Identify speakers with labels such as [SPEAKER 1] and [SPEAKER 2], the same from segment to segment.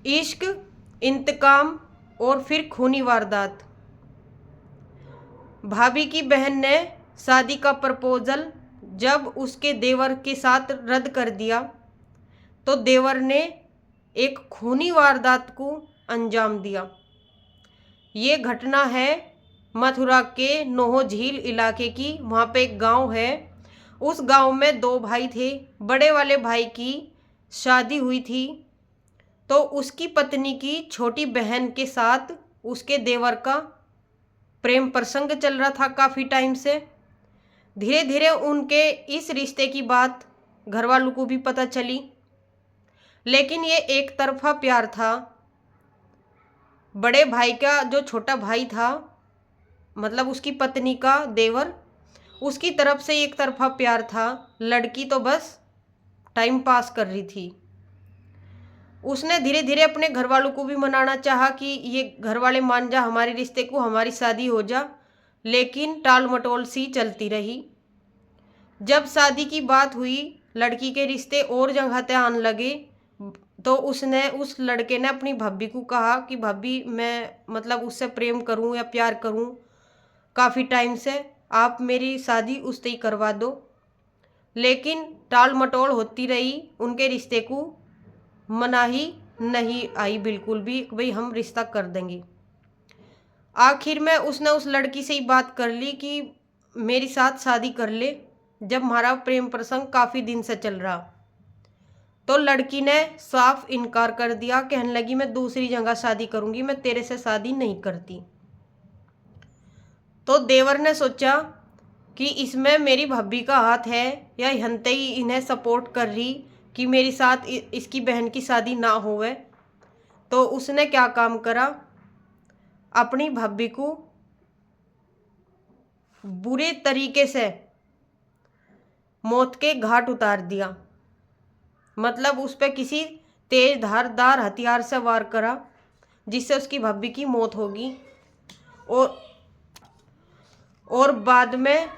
[SPEAKER 1] इश्क, इंतकाम और फिर खूनी वारदात। भाभी की बहन ने शादी का प्रपोजल जब उसके देवर के साथ रद्द कर दिया तो देवर ने एक खूनी वारदात को अंजाम दिया। ये घटना है मथुरा के नोहो झील इलाके की। वहाँ पे एक गांव है। उस गांव में दो भाई थे। बड़े वाले भाई की शादी हुई थी तो उसकी पत्नी की छोटी बहन के साथ उसके देवर का प्रेम प्रसंग चल रहा था काफ़ी टाइम से। धीरे धीरे उनके इस रिश्ते की बात घर वालों को भी पता चली, लेकिन ये एक तरफा प्यार था। बड़े भाई का जो छोटा भाई था, मतलब उसकी पत्नी का देवर, उसकी तरफ से एक तरफा प्यार था। लड़की तो बस टाइम पास कर रही थी। उसने धीरे धीरे अपने घर वालों को भी मनाना चाहा कि ये घर वाले मान जा, हमारे रिश्ते को, हमारी शादी हो जा, लेकिन टाल मटोल सी चलती रही। जब शादी की बात हुई, लड़की के रिश्ते और जगह आने लगे, तो उस लड़के ने अपनी भाभी को कहा कि भाभी मैं मतलब उससे प्रेम करूं या प्यार करूं काफ़ी टाइम से, आप मेरी शादी उससे ही करवा दो। लेकिन टाल मटोल होती रही, उनके रिश्ते को मनाही नहीं आई बिल्कुल भी, भाई हम रिश्ता कर देंगे। आखिर में उसने उस लड़की से ही बात कर ली कि मेरी साथ शादी कर ले, जब हमारा प्रेम प्रसंग काफ़ी दिन से चल रहा। तो लड़की ने साफ इनकार कर दिया, कहने लगी मैं दूसरी जगह शादी करूंगी, मैं तेरे से शादी नहीं करती। तो देवर ने सोचा कि इसमें मेरी भाभी का हाथ है, या हंते ही इन्हें सपोर्ट कर रही कि मेरी साथ इसकी बहन की शादी ना होवे। तो उसने क्या काम करा, अपनी भाभी को बुरे तरीके से मौत के घाट उतार दिया। मतलब उस पर किसी तेज धारदार हथियार से वार करा, जिससे उसकी भाभी की मौत होगी। और बाद में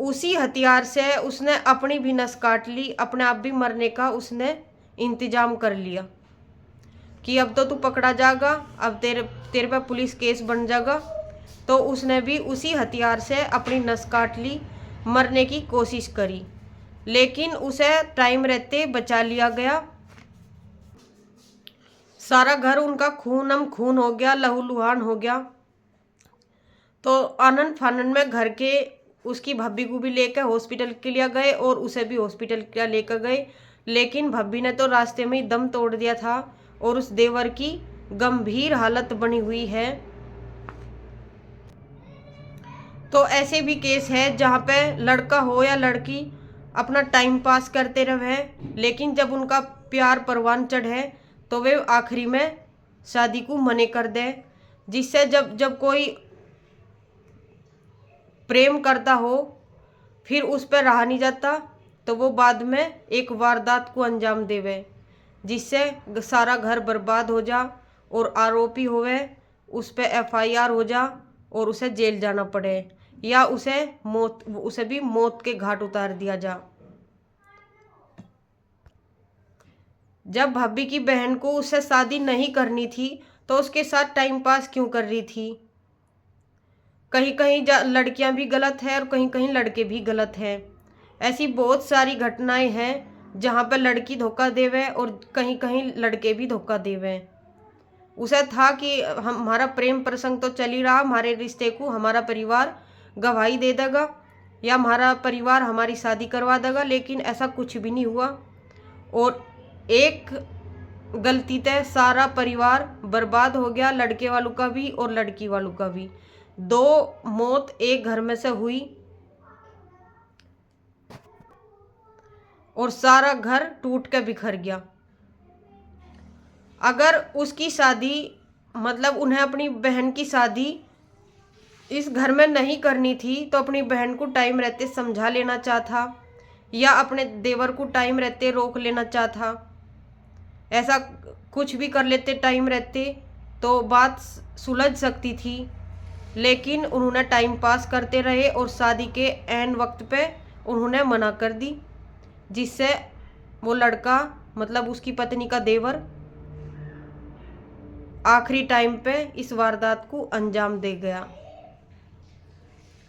[SPEAKER 1] उसी हथियार से उसने अपनी भी नस काट ली, अपने आप भी मरने का उसने इंतजाम कर लिया कि अब तो तू पकड़ा जाएगा, अब तेरे पे पुलिस केस बन जाएगा। तो उसने भी उसी हथियार से अपनी नस काट ली, मरने की कोशिश करी, लेकिन उसे टाइम रहते बचा लिया गया। सारा घर उनका खूनम खून हो गया, लहूलुहान हो गया। तो आनंद फानंद में घर के उसकी भाभी को भी लेकर हॉस्पिटल के लिए गए और उसे भी हॉस्पिटल के लिए लेकर गए, लेकिन भाभी ने तो रास्ते में ही दम तोड़ दिया था और उस देवर की गंभीर हालत बनी हुई है। तो ऐसे भी केस है जहाँ पे लड़का हो या लड़की अपना टाइम पास करते रहे, लेकिन जब उनका प्यार परवान चढ़े तो वे आखिरी में शादी को मने कर दे, जिससे जब कोई प्रेम करता हो फिर उस पर रहा नहीं जाता, तो वो बाद में एक वारदात को अंजाम देवे, जिससे सारा घर बर्बाद हो जा और आरोपी होवे उस पर FIR हो जा और उसे जेल जाना पड़े, या उसे भी मौत के घाट उतार दिया जा। जब भाभी की बहन को उससे शादी नहीं करनी थी तो उसके साथ टाइम पास क्यों कर रही थी। कहीं कहीं लड़कियां भी गलत है और कहीं कहीं लड़के भी गलत हैं। ऐसी बहुत सारी घटनाएं हैं जहां पर लड़की धोखा देवे और कहीं कहीं लड़के भी धोखा देवे। उसे था कि हमारा प्रेम प्रसंग तो चल ही रहा, हमारे रिश्ते को हमारा परिवार गवाही दे देगा या हमारा परिवार हमारी शादी करवा देगा, लेकिन ऐसा कुछ भी नहीं हुआ और एक गलती से सारा परिवार बर्बाद हो गया, लड़के वालों का भी और लड़की वालों का भी। 2 मौत एक घर में से हुई और सारा घर टूट के बिखर गया। अगर उसकी शादी, मतलब उन्हें अपनी बहन की शादी इस घर में नहीं करनी थी तो अपनी बहन को टाइम रहते समझा लेना चाहता, या अपने देवर को टाइम रहते रोक लेना चाहता। ऐसा कुछ भी कर लेते टाइम रहते तो बात सुलझ सकती थी, लेकिन उन्होंने टाइम पास करते रहे और शादी के ऐन वक्त पे उन्होंने मना कर दी, जिससे वो लड़का, मतलब उसकी पत्नी का देवर, आखिरी टाइम पे इस वारदात को अंजाम दे गया।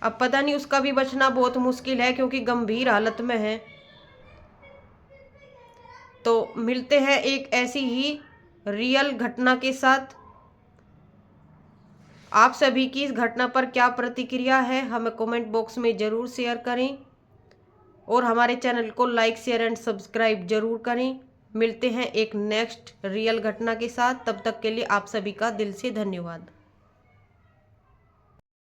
[SPEAKER 1] अब पता नहीं, उसका भी बचना बहुत मुश्किल है क्योंकि गंभीर हालत में है। तो मिलते हैं एक ऐसी ही रियल घटना के साथ। आप सभी की इस घटना पर क्या प्रतिक्रिया है हमें कमेंट बॉक्स में ज़रूर शेयर करें और हमारे चैनल को लाइक शेयर एंड सब्सक्राइब जरूर करें। मिलते हैं एक नेक्स्ट रियल घटना के साथ, तब तक के लिए आप सभी का दिल से धन्यवाद।